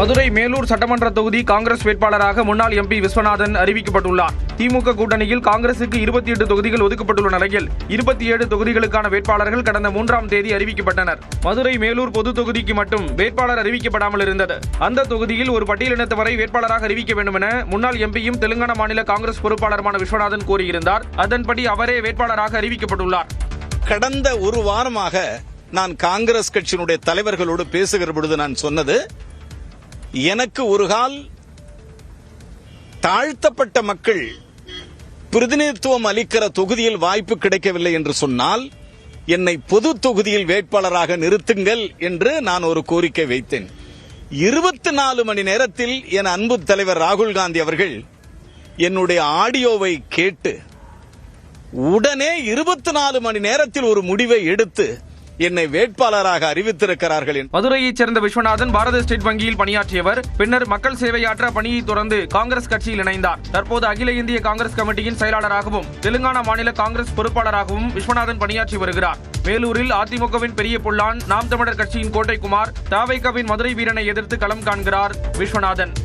மதுரை மேலூர் சட்டமன்ற தொகுதி காங்கிரஸ் வேட்பாளராக முன்னாள் எம்பி விஸ்வநாதன் அறிவிக்கப்பட்டுள்ளார். திமுக கூட்டணியில் காங்கிரசுக்கு 28 தொகுதிகள் ஒதுக்கப்பட்டுள்ள நிலையில் 27 தொகுதிகளுக்கான வேட்பாளர்கள் கடந்த 3ஆம் தேதி அறிவிக்கப்பட்டனர். மதுரை மேலூர் பொது தொகுதிக்கு மட்டும் வேட்பாளர் அறிவிக்கப்படாமல் இருந்தது. அந்த தொகுதியில் ஒரு பட்டியலினத்தவரை வேட்பாளராக அறிவிக்க வேண்டும் என முன்னாள் எம்பியும் தெலுங்கானா மாநில காங்கிரஸ் பொறுப்பாளருமான விஸ்வநாதன் கூறியிருந்தார். அதன்படி அவரே வேட்பாளராக அறிவிக்கப்பட்டுள்ளார். கடந்த ஒரு வாரமாக நான் காங்கிரஸ் கட்சியினுடைய தலைவர்களோடு பேசுகிற பொழுது நான் சொன்னது, எனக்கு ஒரு கால் தாழ்த்தப்பட்ட மக்கள் பிரதிநிதித்துவம் அளிக்கிற தொகுதியில் வாய்ப்பு கிடைக்கவில்லை என்று சொன்னால் என்னை பொது தொகுதியில் வேட்பாளராக நிறுத்துங்கள் என்று நான் ஒரு கோரிக்கை வைத்தேன். 24 மணி நேரத்தில் என் அன்பு தலைவர் ராகுல் காந்தி அவர்கள் என்னுடைய ஆடியோவை கேட்டு உடனே 24 மணி நேரத்தில் ஒரு முடிவை எடுத்து என்னை வேட்பாளராக அறிவித்திருக்கிறார்கள். மதுரையைச் சேர்ந்த விஸ்வநாதன் பாரத ஸ்டேட் வங்கியில் பணியாற்றியவர். பின்னர் மக்கள் சேவையாற்ற பணியை தொடர்ந்து காங்கிரஸ் கட்சியில் இணைந்தார். தற்போது அகில இந்திய காங்கிரஸ் கமிட்டியின் செயலாளராகவும் தெலுங்கானா மாநில காங்கிரஸ் பொறுப்பாளராகவும் விஸ்வநாதன் பணியாற்றி வருகிறார். மேலூரில் அதிமுகவின் பெரிய பொல்லான், நாம் தமிழர் கட்சியின் கோட்டைக்குமார், தவைகவின் மதுரை வீரனை எதிர்த்து களம் காண்கிறார் விஸ்வநாதன்.